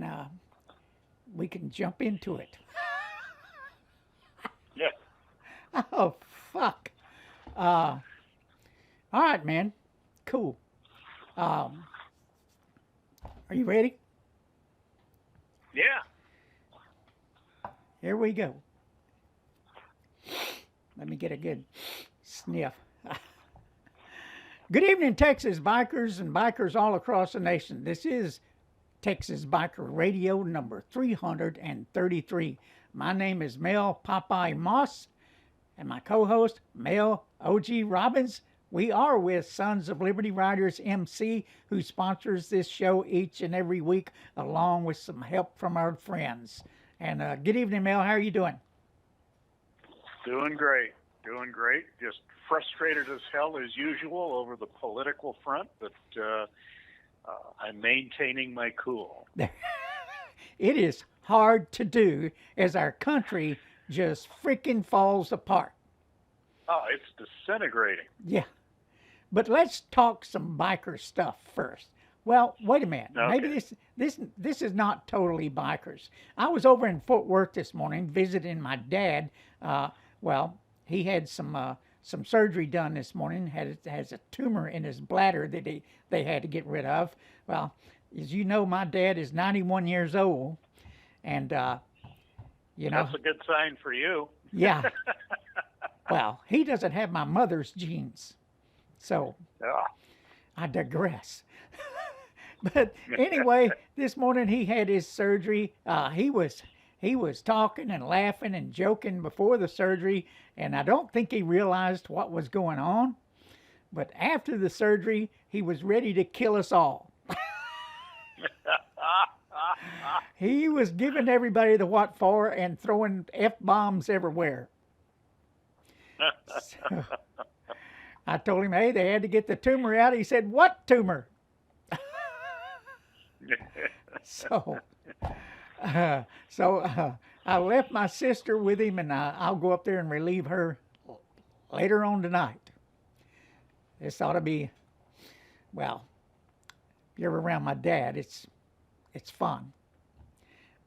and we can jump into it. Yeah. Oh, fuck. Uh, all right, man. Cool. Um, are you ready? Yeah. Here we go. Let me get a good sniff. Good evening, Texas bikers and bikers all across the nation. This is Texas Biker Radio number 333. My name is Mel Popeye Moss, and my co-host, Mel O.G. Robbins. We are with Sons of Liberty Riders MC, who sponsors this show each and every week, along with some help from our friends. And good evening, Mel. How are you doing? Doing great. Doing great. Just frustrated as hell as usual over the political front, but I'm maintaining my cool. It is hard to do as our country just freaking falls apart. Oh, it's disintegrating. Yeah. But let's talk some biker stuff first. Well, wait a minute. Okay. Maybe this is not totally bikers. I was over in Fort Worth this morning visiting my dad. Well, he had some surgery done this morning. Has a tumor in his bladder that they had to get rid of. Well, as you know, my dad is 91 years old, and you know, That's a good sign for you. yeah. Well, he doesn't have my mother's genes, so Yeah. I digress. But anyway, this morning he had his surgery. He was talking and laughing and joking before the surgery, and I don't think he realized what was going on. But after the surgery, he was ready to kill us all. He was giving everybody the what for and throwing F-bombs everywhere. So I told him, hey, they had to get the tumor out. He said, what tumor? So I left my sister with him, and I'll go up there and relieve her later on tonight. This ought to be, well, if you're around my dad, it's fun.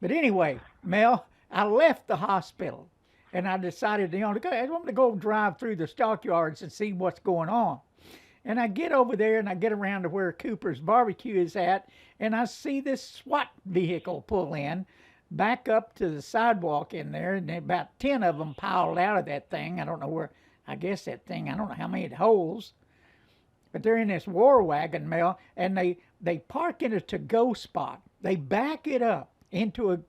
But anyway, Mel, I left the hospital, and I decided, I want to go drive through the stockyards and see what's going on. And I get over there, and I get around to where Cooper's Barbecue is at, and I see this SWAT vehicle pull in, back up to the sidewalk in there, and about 10 of them piled out of that thing. I don't know where, I guess that thing, I don't know how many it holds. But they're in this war wagon, Mel, and they park in a to-go spot. They back it up into a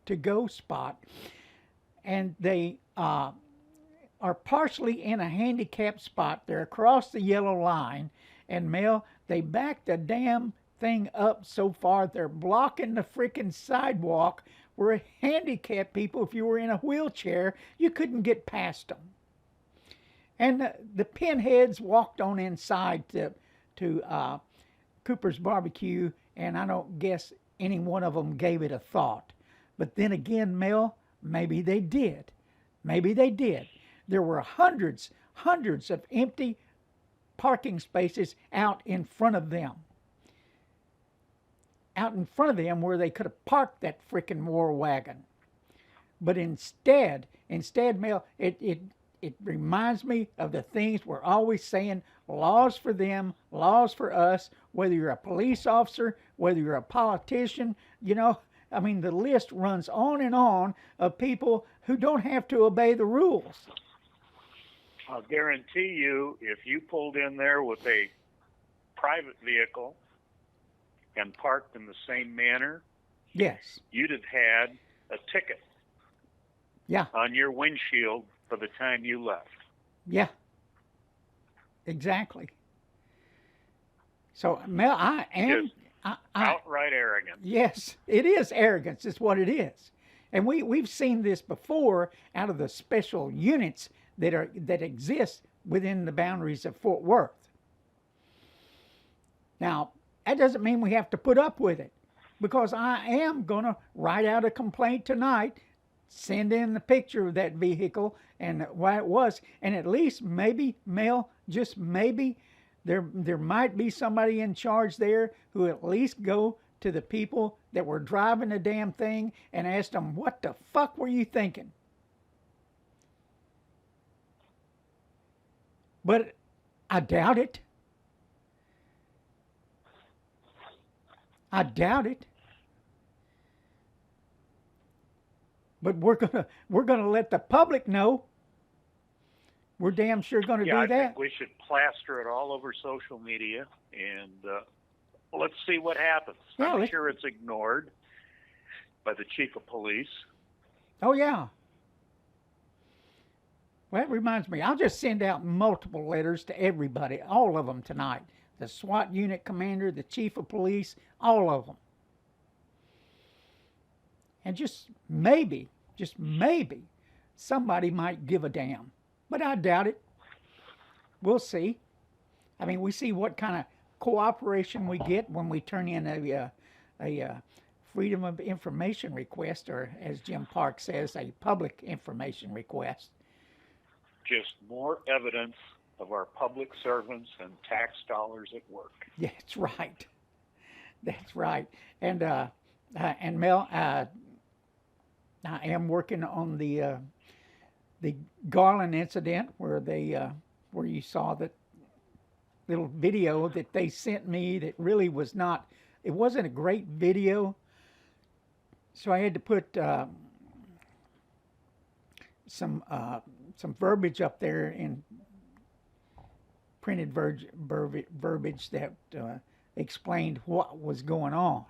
to-go spot, and they are partially in a handicap spot. They're across the yellow line, and Mel, they back the damn thing up so far they're blocking the freaking sidewalk where handicapped people, if you were in a wheelchair, you couldn't get past them. And the pinheads walked on inside to Cooper's Barbecue, and I don't guess any one of them gave it a thought. But then again, Mel, maybe they did. Maybe they did. There were hundreds of empty parking spaces out in front of them. Out in front of them where they could have parked that frickin' war wagon. But instead, Mel, it reminds me of the things we're always saying, laws for them, laws for us, whether you're a police officer, whether you're a politician, you know, I mean, the list runs on and on of people who don't have to obey the rules. I'll guarantee you, if you pulled in there with a private vehicle and parked in the same manner, Yes. you'd have had a ticket Yeah. on your windshield by the time you left. Yeah. Exactly. So, Mel, I am... Just outright arrogant. Yes, it is arrogance. It's what it is. And we've seen this before out of the special units that exist within the boundaries of Fort Worth. Now, that doesn't mean we have to put up with it, because I am going to write out a complaint tonight, send in the picture of that vehicle and why it was, and at least maybe, Mel, just maybe, there might be somebody in charge there who at least go to the people that were driving the damn thing and asked them, what the fuck were you thinking? But I doubt it. I doubt it. But we're gonna let the public know. We're damn sure gonna do I that. think we should plaster it all over social media, and let's see what happens. Yeah, I'm sure it's ignored by the chief of police. Oh yeah. Well, that reminds me. I'll just send out multiple letters to everybody, all of them tonight. The SWAT unit commander, the chief of police, all of them. And just maybe, somebody might give a damn. But I doubt it. We'll see. I mean, we see what kind of cooperation we get when we turn in a Freedom of Information request, or as Jim Park says, a public information request. Just more evidence of our public servants and tax dollars at work. Yeah, that's right. That's right. And Mel, I am working on the Garland incident where where you saw that little video that they sent me that really was not. It wasn't a great video, so I had to put some verbiage up there in printed verbiage that explained what was going on.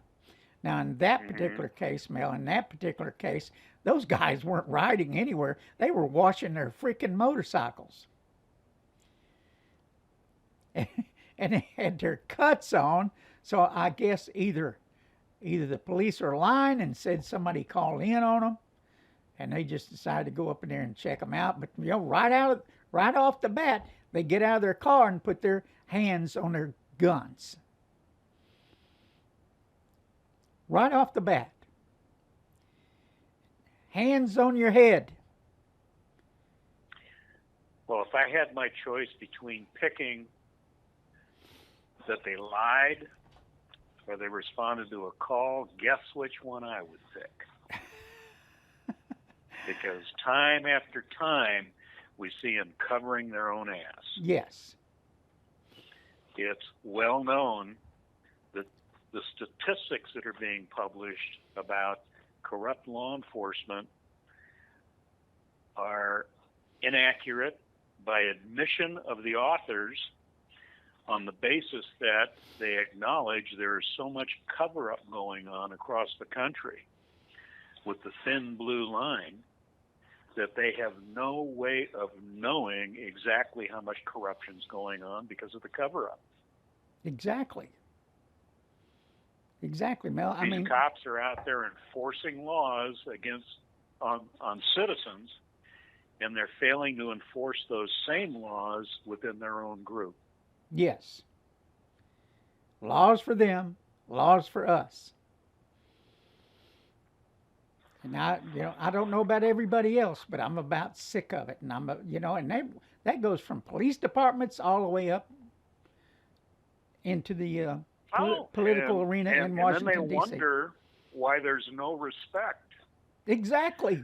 Now, in that particular case, Mel, those guys weren't riding anywhere. They were washing their freaking motorcycles. And they had their cuts on, so I guess either the police are lying and said somebody called in on them, and they just decided to go up in there and check them out. But right off the bat, they get out of their car and put their hands on their guns. Right off the bat. Hands on your head. Well, if I had my choice between picking that they lied or they responded to a call, guess which one I would pick. Because time after time, we see them covering their own ass. Yes. It's well known that the statistics that are being published about corrupt law enforcement are inaccurate by admission of the authors on the basis that they acknowledge there is so much cover-up going on across the country with the thin blue line that they have no way of knowing exactly how much corruption is going on because of the cover-up. Exactly. Exactly, Mel. These cops are out there enforcing laws on citizens, and they're failing to enforce those same laws within their own group. Yes. Laws for them, laws for us. And I don't know about everybody else, but I'm about sick of it. And that goes from police departments all the way up into the political arena in Washington, D.C. And then they wonder why there's no respect. Exactly.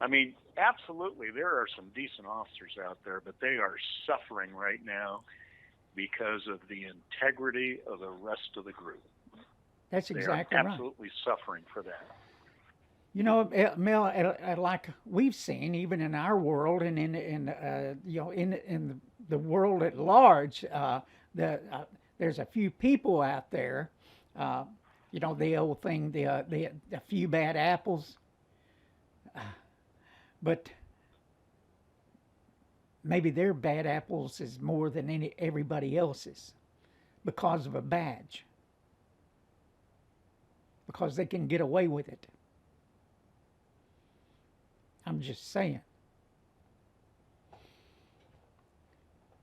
I mean, absolutely, there are some decent officers out there, but they are suffering right now because of the integrity of the rest of the group. That's exactly right. They are absolutely suffering for that. You know, Mel, like we've seen, even in our world and in the world at large, there's a few people out there. The old thing, the few bad apples. But maybe their bad apples is more than everybody else's because of a badge. Because they can get away with it. I'm just saying.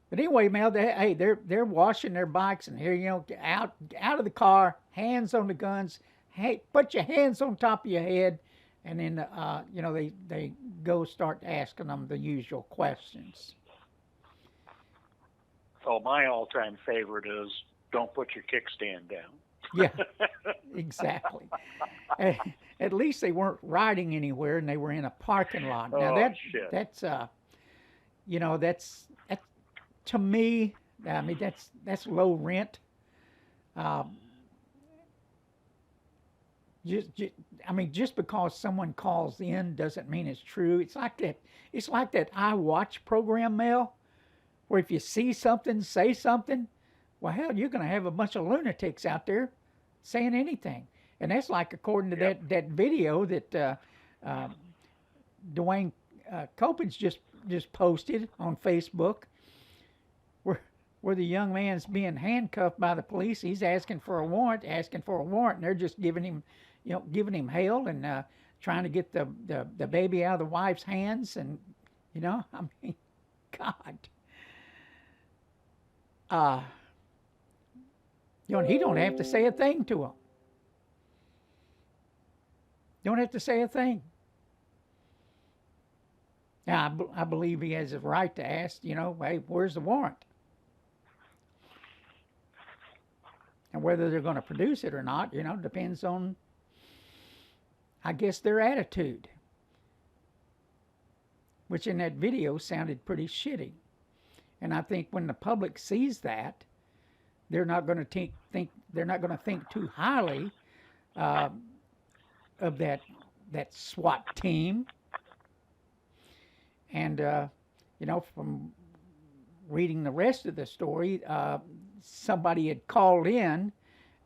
But anyway, Mel, they're washing their bikes and here, out of the car, hands on the guns. Hey, put your hands on top of your head, and then they go start asking them the usual questions. Oh, my all-time favorite is don't put your kickstand down. Yeah. exactly. At, at least they weren't riding anywhere, and they were in a parking lot. Now Oh shit. that's that to me. I mean, that's low rent. Um, just I mean, just because someone calls in doesn't mean it's true. It's like that. It's like that I Watch program, Mel, where if you see something, say something. Well, hell, you're going to have a bunch of lunatics out there saying anything, and that's like according to Yep. that video that uh, Dwayne Copens just posted on Facebook, where where the young man's being handcuffed by the police. He's asking for a warrant, and they're just giving him, giving him hell and trying to get the baby out of the wife's hands, and I mean, God, uh, he don't have to say a thing to him. Don't have to say a thing. Now, I believe he has a right to ask, hey, where's the warrant? And whether they're going to produce it or not, depends on, I guess, their attitude. Which in that video sounded pretty shitty. And I think when the public sees that, they're not going to think too highly of that SWAT team. And from reading the rest of the story, somebody had called in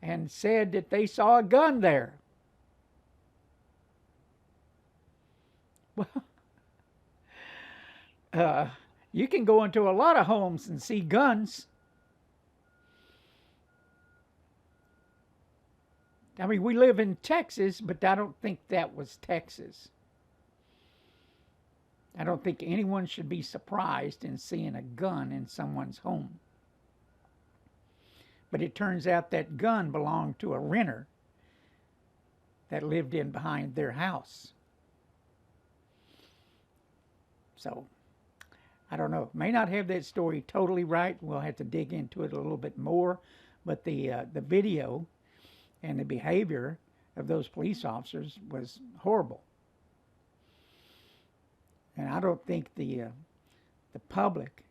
and said that they saw a gun there. Well, you can go into a lot of homes and see guns. I mean, we live in Texas, but I don't think that was Texas. I don't think anyone should be surprised in seeing a gun in someone's home. But it turns out that gun belonged to a renter that lived in behind their house. So, I don't know. May not have that story totally right. We'll have to dig into it a little bit more. But the video and the behavior of those police officers was horrible. And I don't think the public,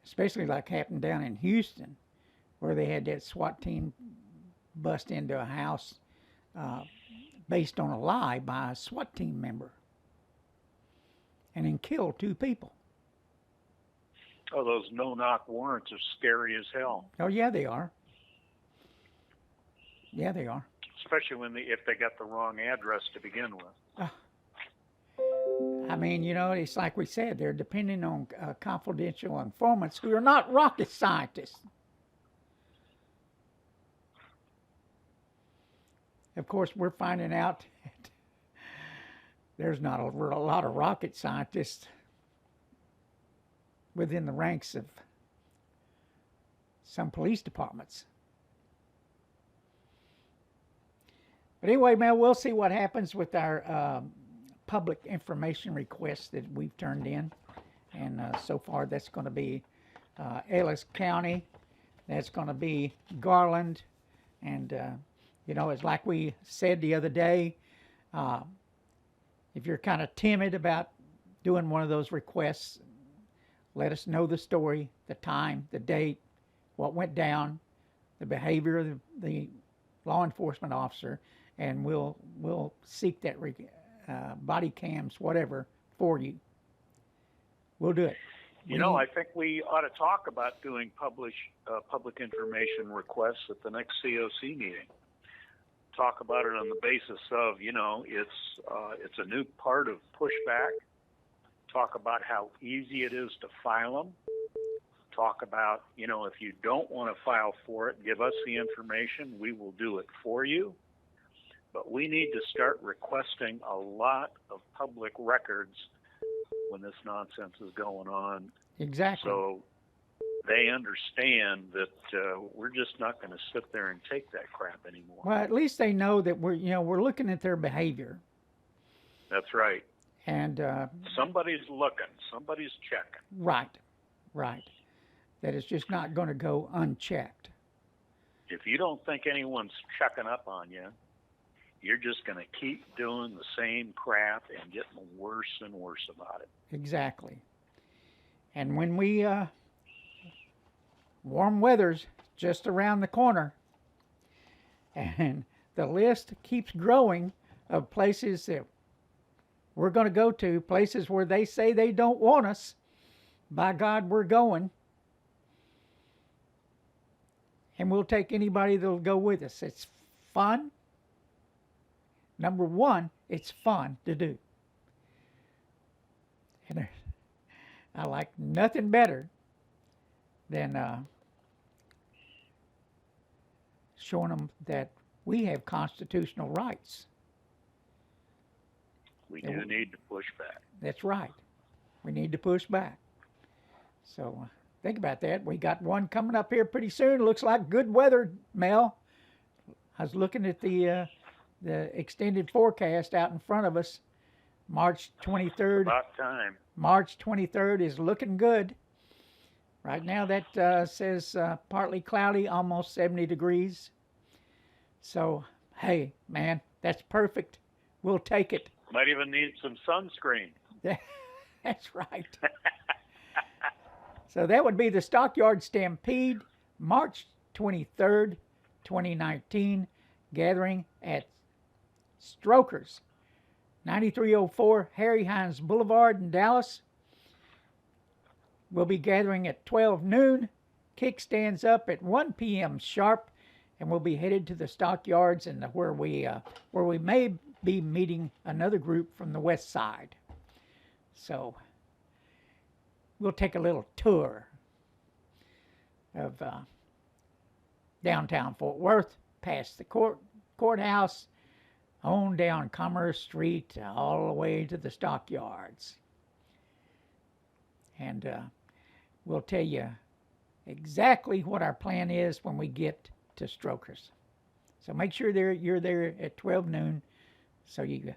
especially like happened down in Houston, where they had that SWAT team bust into a house based on a lie by a SWAT team member and then kill 2 people. Oh, those no-knock warrants are scary as hell. Oh, yeah, they are. Yeah, they are. Especially if they got the wrong address to begin with. I mean, it's like we said, they're depending on confidential informants who are not rocket scientists. Of course, we're finding out that there's not a lot of rocket scientists within the ranks of some police departments. But anyway, man, we'll see what happens with our public information requests that we've turned in. And so far, that's going to be Ellis County. That's going to be Garland. And, it's like we said the other day, if you're kind of timid about doing one of those requests, let us know the story, the time, the date, what went down, the behavior of the law enforcement officer, and we'll seek that body cams, whatever, for you. We'll do it. I think we ought to talk about doing public information requests at the next COC meeting. Talk about it on the basis of, it's a new part of pushback. Talk about how easy it is to file them. Talk about, if you don't want to file for it, give us the information. We will do it for you. But we need to start requesting a lot of public records when this nonsense is going on. Exactly. So they understand that we're just not going to sit there and take that crap anymore. Well, at least they know that we're looking at their behavior. That's right. And somebody's looking. Somebody's checking. Right. That it's just not going to go unchecked. If you don't think anyone's checking up on you, you're just going to keep doing the same crap and getting worse and worse about it. Exactly. And when we warm weather's just around the corner, and the list keeps growing of places that we're going to go to, places where they say they don't want us. By God, we're going. And we'll take anybody that'll go with us. It's fun. Number one, it's fun to do. And I like nothing better than showing them that we have constitutional rights. We do need to push back. That's right. We need to push back. So think about that. We got one coming up here pretty soon. Looks like good weather, Mel. I was looking at the extended forecast out in front of us. March 23rd. About time. March 23rd is looking good. Right now that says partly cloudy, almost 70 degrees. So, hey, man, that's perfect. We'll take it. Might even need some sunscreen. That's right. So that would be the Stockyard Stampede, March 23rd, 2019, gathering at Strokers, 9304 Harry Hines Boulevard in Dallas. We'll be gathering at 12 noon. Kickstands up at 1 p.m. sharp, and we'll be headed to the Stockyards and where we may be meeting another group from the west side. So we'll take a little tour of downtown Fort Worth, past the courthouse, on down Commerce Street, all the way to the Stockyards. And we'll tell you exactly what our plan is when we get to Strokers. So make sure you're there at 12 noon so you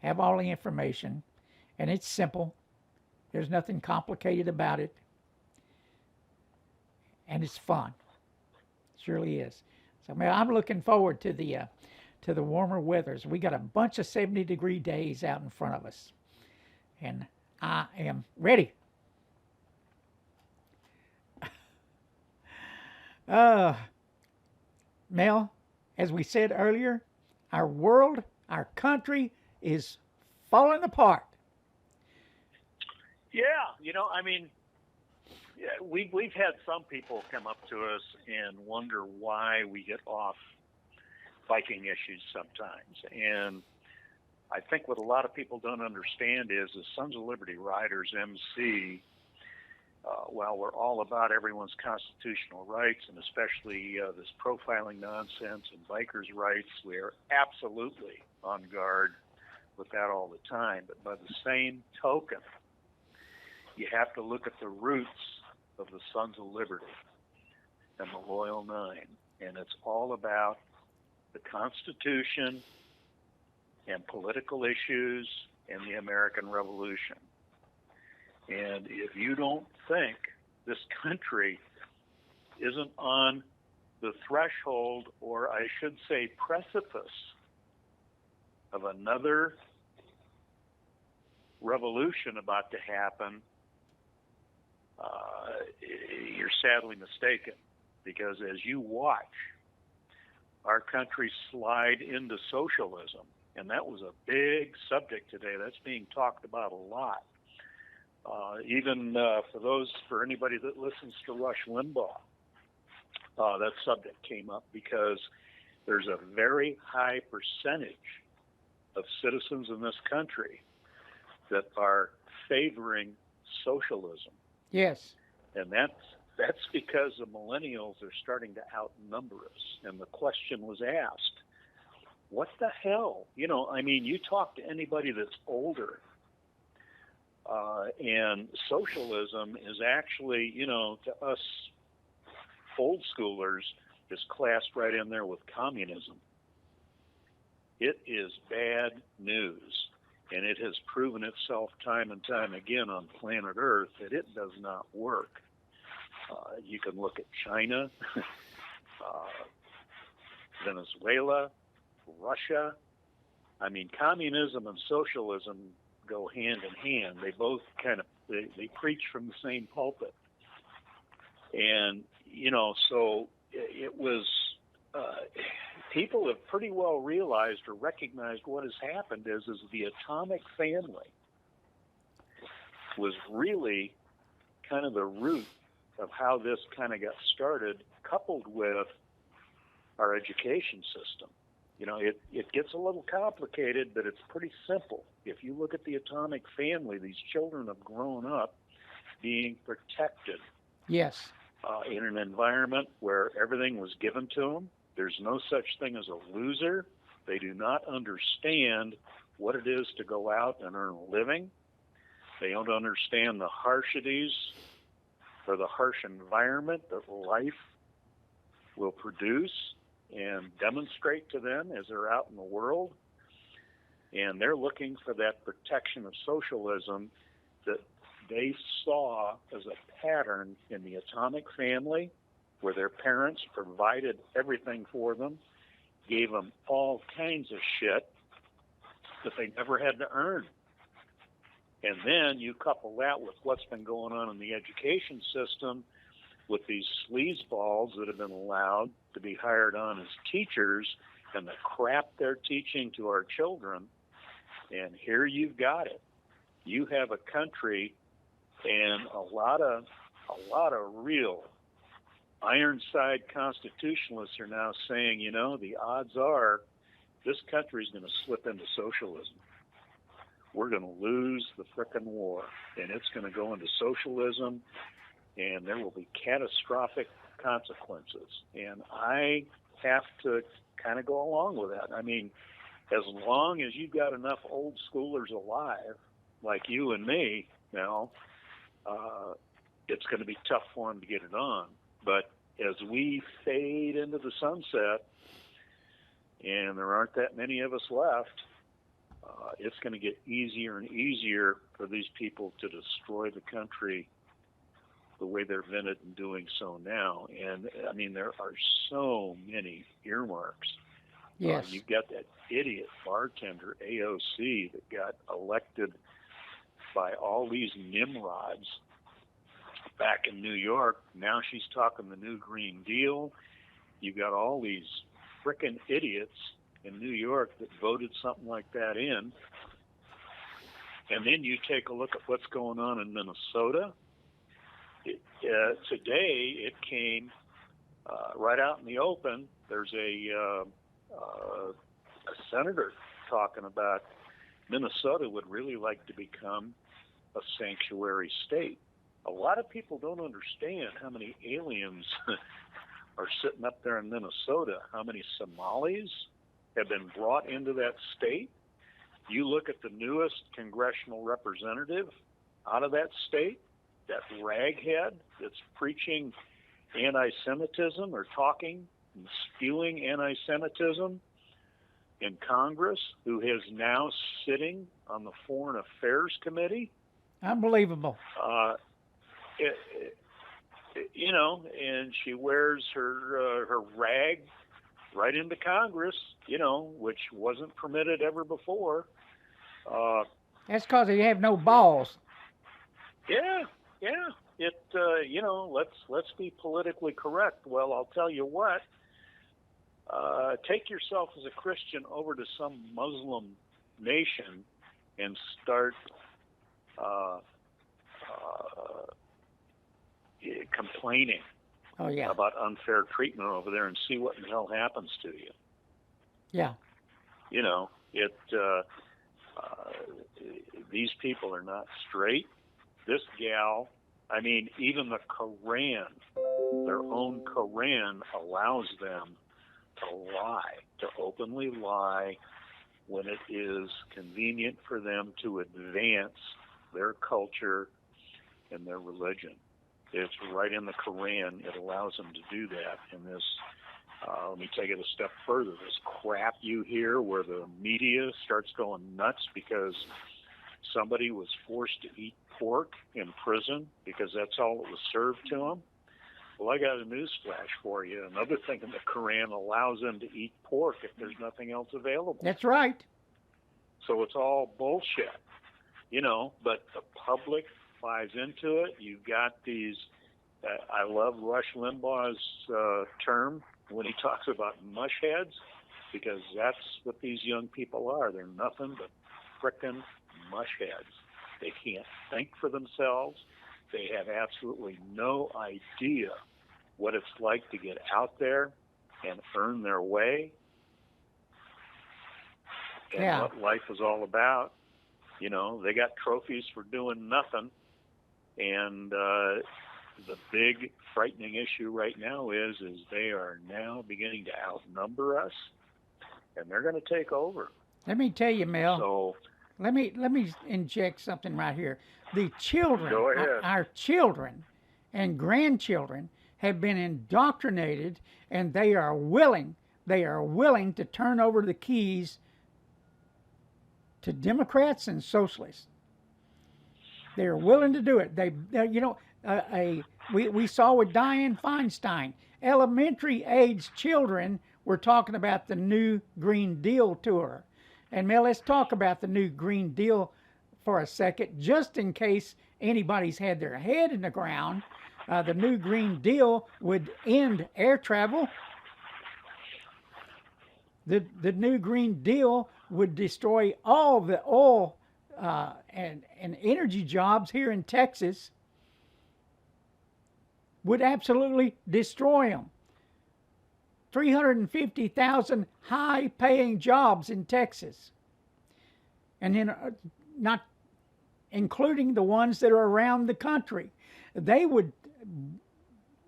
have all the information. And it's simple. There's nothing complicated about it. And it's fun. It surely is. So man, I'm looking forward to the warmer weathers. We got a bunch of 70-degree days out in front of us. And I am ready. Mel, as we said earlier, our world, our country is falling apart. Yeah, we've had some people come up to us and wonder why we get off Viking issues sometimes. And I think what a lot of people don't understand is the Sons of Liberty Riders, MC, while we're all about everyone's constitutional rights, and especially this profiling nonsense and bikers' rights, we are absolutely on guard with that all the time. But by the same token, you have to look at the roots of the Sons of Liberty and the Loyal Nine. And it's all about the Constitution and political issues and the American Revolution. And if you don't think this country isn't on the threshold, or I should say precipice, of another revolution about to happen, you're sadly mistaken. Because as you watch our country slide into socialism, and that was a big subject today, that's being talked about a lot. Even for anybody that listens to Rush Limbaugh, that subject came up because there's a very high percentage of citizens in this country that are favoring socialism. Yes. And that's because the millennials are starting to outnumber us. And the question was asked, what the hell? You talk to anybody that's older, and socialism is actually, to us old schoolers, is classed right in there with communism. It is bad news, and it has proven itself time and time again on planet Earth that it does not work. You can look at China. Venezuela, Russia. I mean, communism and socialism go hand in hand. They both they preach from the same pulpit. And, so it was, people have pretty well realized or recognized what has happened is the atomic family was really kind of the root of how this kind of got started, coupled with our education system. It gets a little complicated, but it's pretty simple. If you look at the atomic family, these children have grown up being protected. Yes. In an environment where everything was given to them. There's no such thing as a loser. They do not understand what it is to go out and earn a living. They don't understand the harshities or the harsh environment that life will produce and demonstrate to them as they're out in the world. And they're looking for that protection of socialism that they saw as a pattern in the atomic family, where their parents provided everything for them, gave them all kinds of shit that they never had to earn. And then you couple that with what's been going on in the education system with these sleazeballs that have been allowed to be hired on as teachers and the crap they're teaching to our children. And here you've got it. You have a country and a lot of real Ironside constitutionalists are now saying, the odds are this country is going to slip into socialism. We're going to lose the frickin' war, and it's going to go into socialism, and there will be catastrophic consequences. And I have to kind of go along with that. I mean, as long as you've got enough old schoolers alive, like you and me now, it's going to be tough for them to get it on. But as we fade into the sunset, and there aren't that many of us left, it's going to get easier and easier for these people to destroy the country the way they're vented in doing so now. And, I mean, there are so many earmarks. Yes. You've got that idiot bartender, AOC, that got elected by all these nimrods back in New York. Now she's talking the new Green Deal. You've got all these frickin' idiots in New York that voted something like that in. And then you take a look at what's going on in Minnesota. Today it came right out in the open. There's a senator talking about Minnesota would really like to become a sanctuary state. A lot of people don't understand how many aliens are sitting up there in Minnesota, how many Somalis have been brought into that state. You look at the newest congressional representative out of that state, that raghead that's preaching anti-Semitism or talking and spewing anti-Semitism in Congress, who is now sitting on the Foreign Affairs Committee. Unbelievable. And she wears her rag right into Congress, which wasn't permitted ever before. That's because you have no balls. Yeah. Let's be politically correct. Well, I'll tell you what. Take yourself as a Christian over to some Muslim nation and start complaining about unfair treatment over there and see what in the hell happens to you. Yeah. These people are not straight. This gal, I mean, even the Quran, their own Quran allows them to lie, to openly lie when it is convenient for them to advance their culture and their religion. It's right in the Quran. It allows them to do that. And this, let me take it a step further. This crap you hear where the media starts going nuts because somebody was forced to eat pork in prison because that's all that was served to them. Well, I got a newsflash for you. Another thing in the Quran allows them to eat pork if there's nothing else available. That's right. So it's all bullshit, but the public buys into it. You've got these, I love Rush Limbaugh's term when he talks about mush heads, because that's what these young people are. They're nothing but frickin' mush heads. They can't think for themselves. They have absolutely no idea what it's like to get out there and earn their way and what life is all about. They got trophies for doing nothing. And the big frightening issue right now is they are now beginning to outnumber us, and they're going to take over. Let me tell you, Mel. So let me inject something right here. The children, go ahead. Our children and grandchildren have been indoctrinated, and they are willing to turn over the keys to Democrats and socialists. They are willing to do it. We saw with Dianne Feinstein, elementary age children were talking about the new Green Deal to her. And Mel, let's talk about the new Green Deal for a second, just in case anybody's had their head in the ground. The new Green Deal would end air travel. The new Green Deal would destroy all the oil and energy jobs here in Texas. Would absolutely destroy them. 350,000 high-paying jobs in Texas. And then not including the ones that are around the country. They would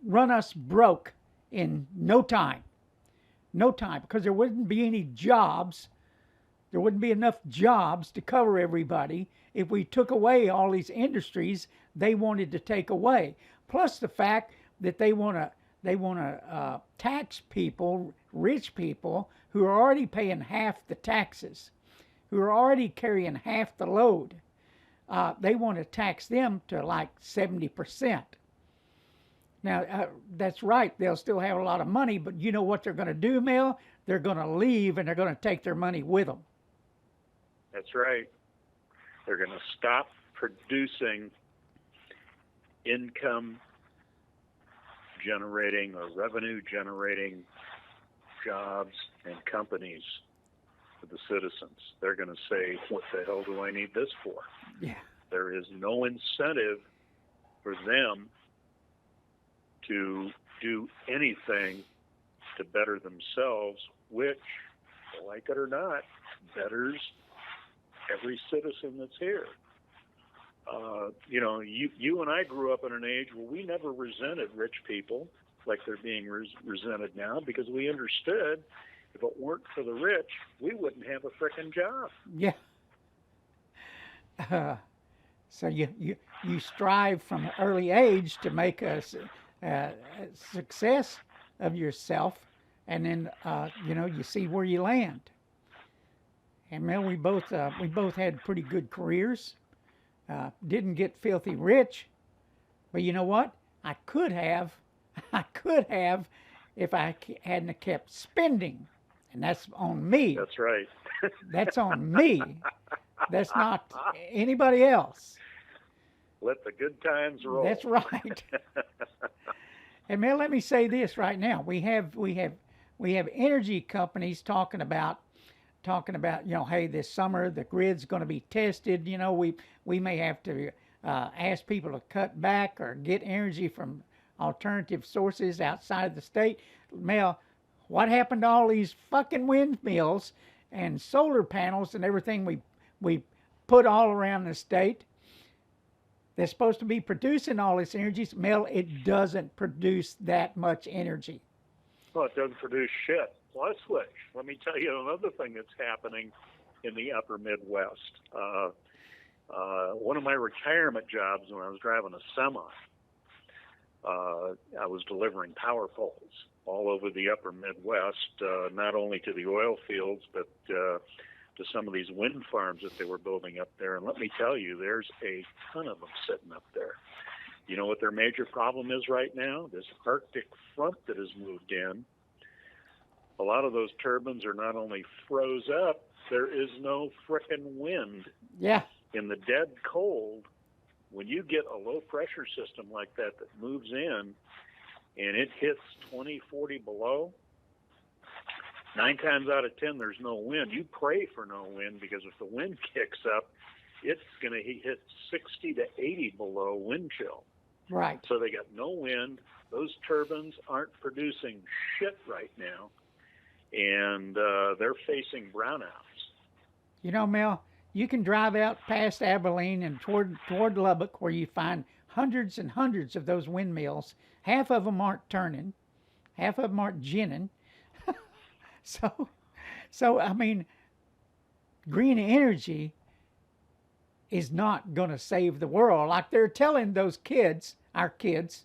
run us broke in no time. No time, because there wouldn't be any jobs. There wouldn't be enough jobs to cover everybody if we took away all these industries they wanted to take away. Plus the fact that they want to tax people, rich people, who are already paying half the taxes, who are already carrying half the load. They want to tax them to like 70%. Now, that's right. They'll still have a lot of money, but you know what they're going to do, Mel? They're going to leave, and they're going to take their money with them. That's right. They're going to stop producing income generating or revenue generating jobs and companies for the citizens. They're going to say, what the hell do I need this for? Yeah. There is no incentive for them to do anything to better themselves, which, like it or not, betters every citizen that's here. You and I grew up in an age where we never resented rich people like they're being resented now, because we understood if it weren't for the rich, we wouldn't have a frickin' job. Yeah. So you strive from an early age to make a success of yourself, and then you see where you land. And Mel, we both had pretty good careers. Didn't get filthy rich, but you know what? I could have if I hadn't kept spending, and that's on me. That's right. That's on me. That's not anybody else. Let the good times roll. That's right. And Mel, let me say this right now. We have energy companies talking about, hey, this summer the grid's going to be tested. We may have to ask people to cut back or get energy from alternative sources outside of the state. Mel, what happened to all these fucking windmills and solar panels and everything we put all around the state? They're supposed to be producing all this energy. Mel, it doesn't produce that much energy. Well, it doesn't produce shit. Plus, let me tell you another thing that's happening in the upper Midwest. One of my retirement jobs when I was driving a semi, I was delivering power poles all over the upper Midwest, not only to the oil fields, but to some of these wind farms that they were building up there. And let me tell you, there's a ton of them sitting up there. You know what their major problem is right now? This Arctic front that has moved in. A lot of those turbines are not only froze up, there is no frickin' wind. Yeah. In the dead cold, when you get a low pressure system like that moves in and it hits 20, 40 below, 9 times out of 10, there's no wind. You pray for no wind, because if the wind kicks up, it's going to hit 60 to 80 below wind chill. Right. So they got no wind. Those turbines aren't producing shit right now, and they're facing brownouts. You know, Mel, you can drive out past Abilene and toward Lubbock, where you find hundreds and hundreds of those windmills. Half of them aren't turning, half of them aren't ginning. So I mean, green energy is not going to save the world, like they're telling those kids, our kids,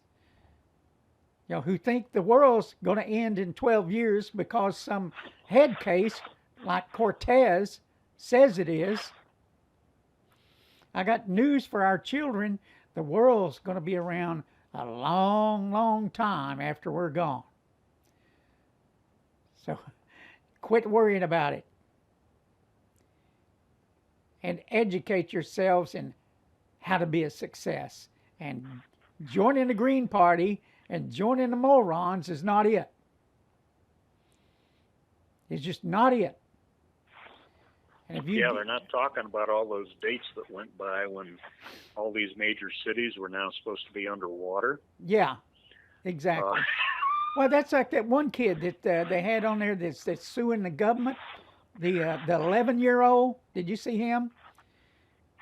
you know, who think the world's going to end in 12 years because some head case like Cortez says it is. I got news for our children. The world's going to be around a long, long time after we're gone. So quit worrying about it. And educate yourselves in how to be a success. And joining the Green Party and joining the morons is not it. It's just not it. And if you they're not talking about all those dates that went by when all these major cities were now supposed to be underwater. Yeah, exactly. Well, that's like that one kid that they had on there that's suing the government. The 11-year-old. Did you see him?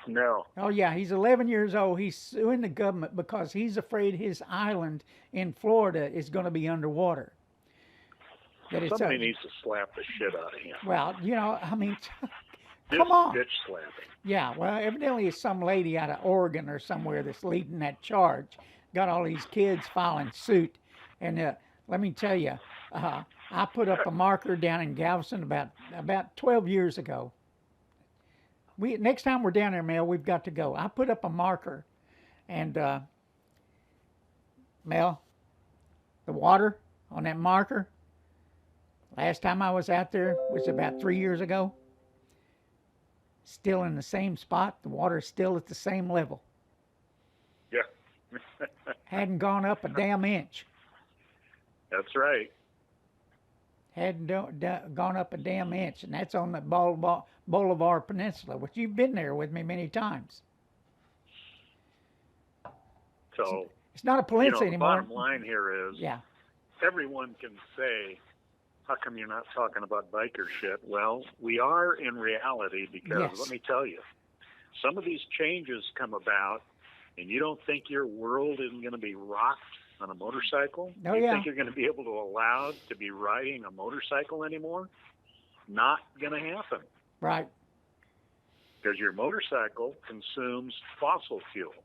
No. Oh yeah, he's 11 years old. He's suing the government because he's afraid his island in Florida is going to be underwater. Somebody needs to slap the shit out of him. Well, you know, I mean, come on. Bitch slapping. Yeah, well, evidently it's some lady out of Oregon or somewhere that's leading that charge. Got all these kids filing suit. And let me tell you, I put up a marker down in Galveston about 12 years ago. Next time we're down there, Mel, we've got to go. I put up a marker, and Mel, the water on that marker, last time I was out there was about 3 years ago. Still in the same spot. The water's still at the same level. Yeah. Hadn't gone up a damn inch. That's right. Hadn't gone up a damn inch, and that's on the Bolivar Peninsula, which you've been there with me many times. So it's not a peninsula anymore. The bottom line here is, everyone can say, how come you're not talking about biker shit? Well, we are in reality, because let me tell you, some of these changes come about, and you don't think your world isn't going to be rocked on a motorcycle? Oh, you think you're going to be able to allow to be riding a motorcycle anymore? Not going to happen. Right. Because your motorcycle consumes fossil fuel.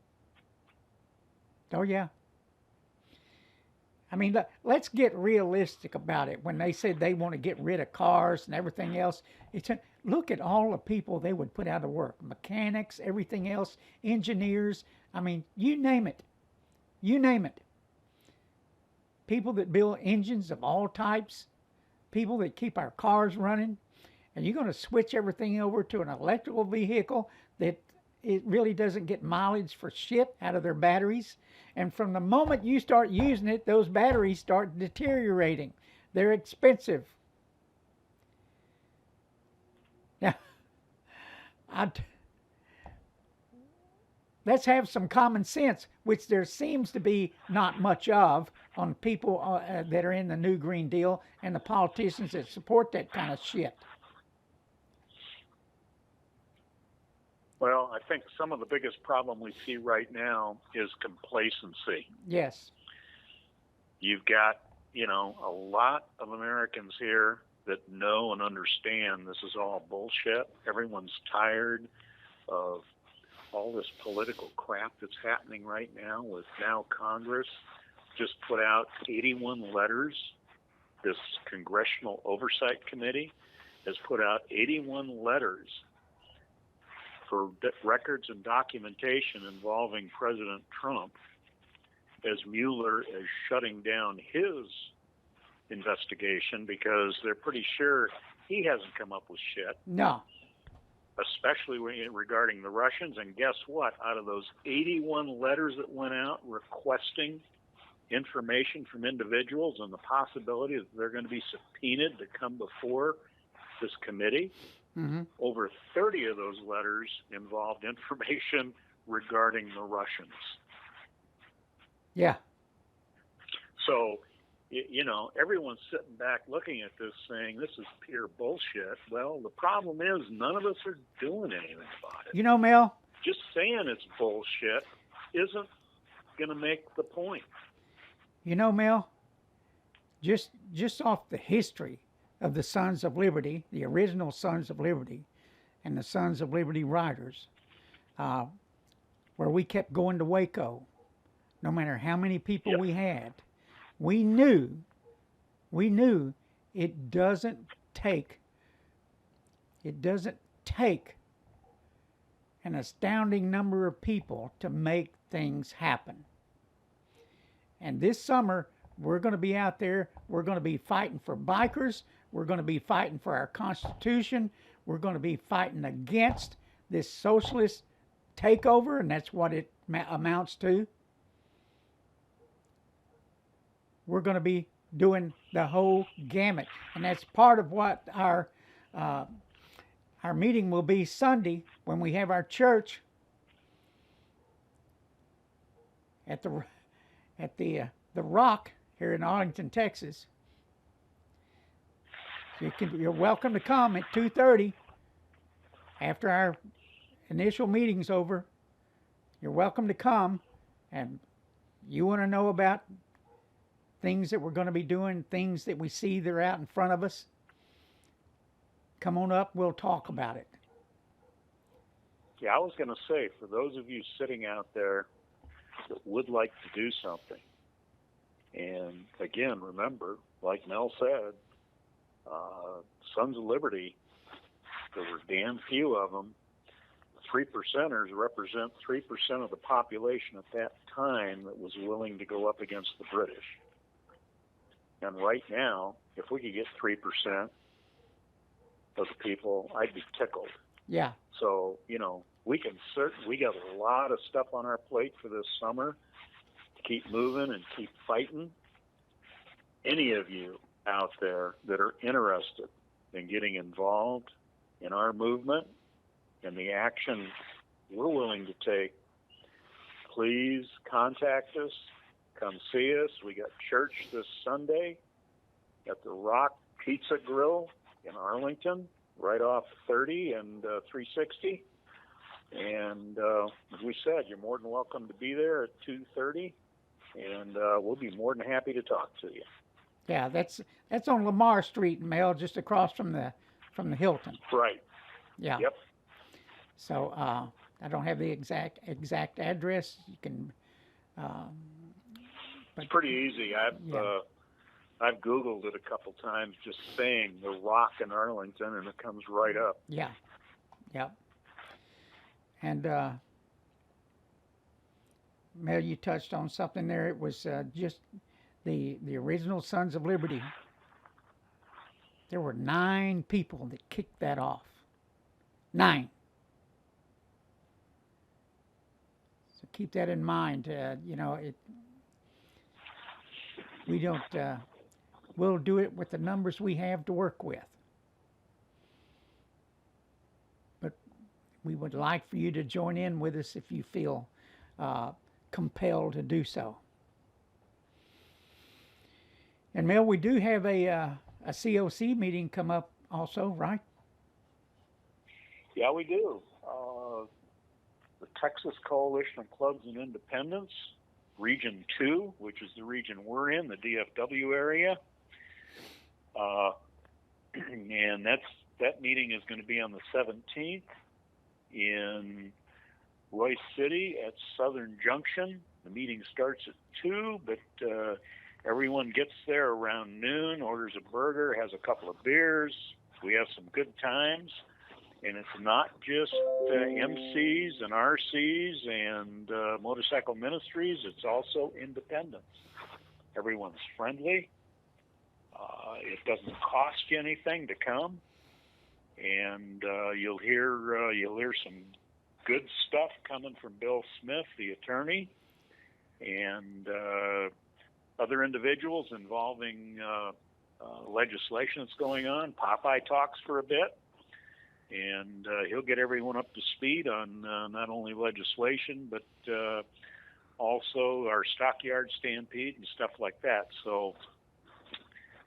Oh, yeah. I mean, let's get realistic about it. When they said they want to get rid of cars and everything else, look at all the people they would put out of work. Mechanics, everything else, engineers. I mean, you name it. You name it. People that build engines of all types, people that keep our cars running, and you're going to switch everything over to an electrical vehicle that it really doesn't get mileage for shit out of their batteries. And from the moment you start using it, those batteries start deteriorating. They're expensive. Now, let's have some common sense, which there seems to be not much of on people that are in the New Green Deal and the politicians that support that kind of shit. Well, I think some of the biggest problem we see right now is complacency. Yes. You've got, a lot of Americans here that know and understand this is all bullshit. Everyone's tired of all this political crap that's happening right now with now Congress just put out 81 letters. This Congressional Oversight Committee has put out 81 letters for records and documentation involving President Trump as Mueller is shutting down his investigation because they're pretty sure he hasn't come up with shit, No. especially regarding the Russians. And guess what? Out of those 81 letters that went out requesting information from individuals and the possibility that they're going to be subpoenaed to come before this committee, over 30 of those letters involved information regarding the Russians. Yeah. So, you know, everyone's sitting back looking at this saying this is pure bullshit. Well, the problem is none of us are doing anything about it. You know, Mel, Just saying it's bullshit isn't going to make the point. You know, Mel, just off the history of the Sons of Liberty, the original Sons of Liberty, and the Sons of Liberty Riders, where we kept going to Waco, no matter how many people we had, we knew it doesn't take an astounding number of people to make things happen. And this summer, we're going to be out there. We're going to be fighting for bikers. We're going to be fighting for our Constitution. We're going to be fighting against this socialist takeover, and that's what it amounts to. We're going to be doing the whole gamut, and that's part of what our meeting will be Sunday when we have our church at the Rock here in Arlington, Texas. You're welcome to come at 2:30 after our initial meeting's over. You're welcome to come, and you want to know about things that we're going to be doing, things that we see that are out in front of us. Come on up, we'll talk about it. Yeah, I was going to say, for those of you sitting out there that would like to do something, and again, remember, like Mel said, Sons of Liberty, there were damn few of them. 3%ers represent 3% of the population at that time that was willing to go up against the British. And right now, if we could get 3% of the people, I'd be tickled. Yeah. So, you know, we got a lot of stuff on our plate for this summer to keep moving and keep fighting. Any of you out there that are interested in getting involved in our movement and the action we're willing to take, please contact us. Come see us. We got church this Sunday at the Rock Pizza Grill in Arlington, right off 30 and 360. And as we said, you're more than welcome to be there at 2:30, and we'll be more than happy to talk to you. Yeah, that's on Lamar Street, Mel, just across from the Hilton. Right. Yeah. Yep. So I don't have the exact address. You can. It's pretty easy. I've Googled it a couple times, just saying the Rock in Arlington, and it comes right up. Yeah. Yep. And Mel, you touched on something there. It was just the original Sons of Liberty. There were 9 people that kicked that off. 9. So keep that in mind. You know, we don't. We'll do it with the numbers we have to work with. But we would like for you to join in with us if you feel compelled to do so. And Mel, we do have a COC meeting come up also, right? Yeah, we do. The Texas Coalition of Clubs and Independents, Region 2, which is the region we're in, the DFW area. And that meeting is going to be on the 17th in Royce City at Southern Junction. The meeting starts at 2, but everyone gets there around noon, orders a burger, has a couple of beers. We have some good times. And it's not just MCs and RCs and motorcycle ministries. It's also independents. Everyone's friendly. It doesn't cost you anything to come, and you'll hear some good stuff coming from Bill Smith, the attorney, and other individuals involving legislation that's going on. Popeye talks for a bit, and he'll get everyone up to speed on not only legislation, but also our stockyard stampede and stuff like that. So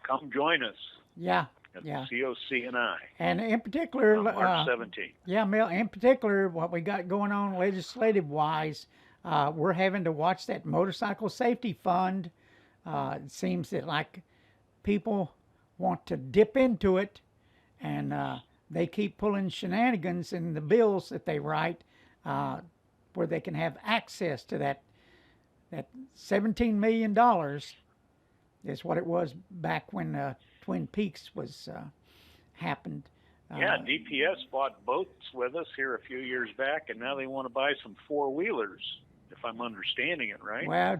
come join us. Yeah. At Yeah. the COC&I. And in particular, on March 17th. Yeah, Mel, in particular, what we got going on legislative-wise, we're having to watch that motorcycle safety fund. It seems that like people want to dip into it, and they keep pulling shenanigans in the bills that they write, where they can have access to that $17 million is what it was back when Twin Peaks was happened. Yeah, DPS bought boats with us here a few years back, and now they want to buy some four-wheelers, if I'm understanding it right. Well,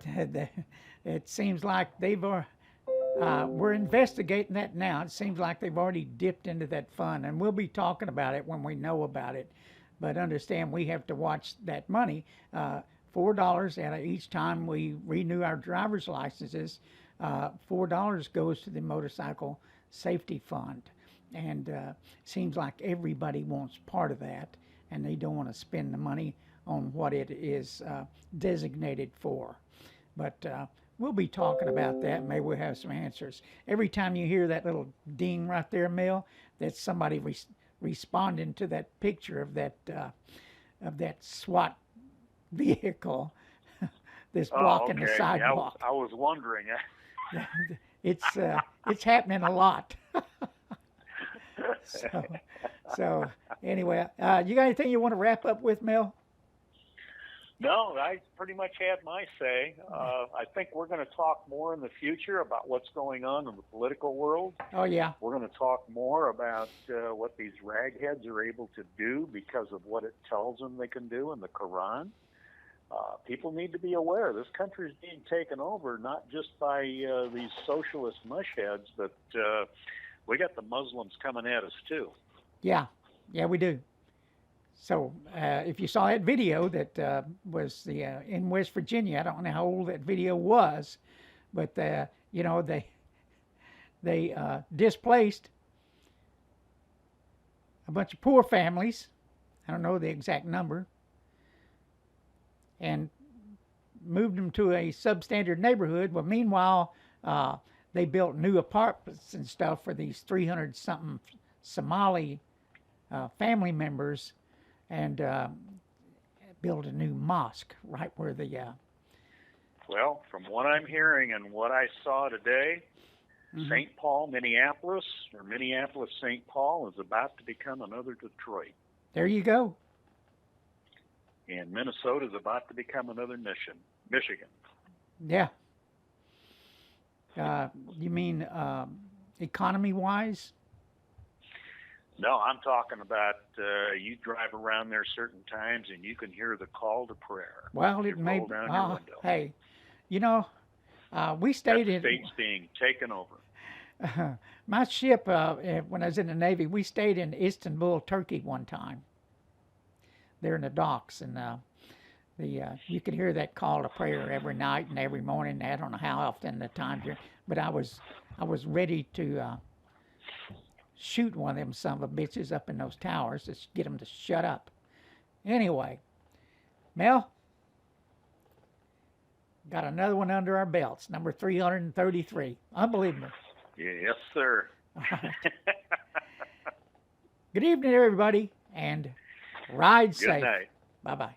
it seems like we're investigating that now. It seems like they've already dipped into that fund, and we'll be talking about it when we know about it. But understand, we have to watch that money. $4 out of each time we renew our driver's licenses. $4 goes to the motorcycle safety fund, and seems like everybody wants part of that, and they don't want to spend the money on what it is designated for. But we'll be talking about that. Maybe we'll have some answers. Every time you hear that little ding right there, Mel, that's somebody responding to that picture of that SWAT vehicle that's blocking the sidewalk. Yeah, I was wondering. It's happening a lot. so anyway, you got anything you want to wrap up with, Mel? No, I pretty much had my say. I think we're going to talk more in the future about what's going on in the political world. Oh, yeah. We're going to talk more about what these ragheads are able to do because of what it tells them they can do in the Quran. People need to be aware this country is being taken over not just by these socialist mushheads, but we got the Muslims coming at us too. Yeah, we do. So if you saw that video that was in West Virginia, I don't know how old that video was, but they displaced a bunch of poor families. I don't know the exact number. And moved them to a substandard neighborhood. Well, meanwhile, they built new apartments and stuff for these 300-something Somali family members, and built a new mosque right where the... Well, from what I'm hearing and what I saw today, St. Paul, Minneapolis, or Minneapolis-St. Paul is about to become another Detroit. There you go. And Minnesota is about to become another Michigan. Yeah. You mean economy-wise? No, I'm talking about you drive around there certain times and you can hear the call to prayer. Well, it may. Hey, we stayed in. The state's being taken over. My ship, when I was in the Navy, we stayed in Istanbul, Turkey one time. There in the docks, and you could hear that call to prayer every night and every morning. I don't know how often the time, but I was ready to shoot one of them son of a bitches up in those towers to get them to shut up. Anyway, Mel, got another one under our belts, number 333. Unbelievable. Yes, sir. Good evening, everybody, and ride safe. Good night. Bye-bye.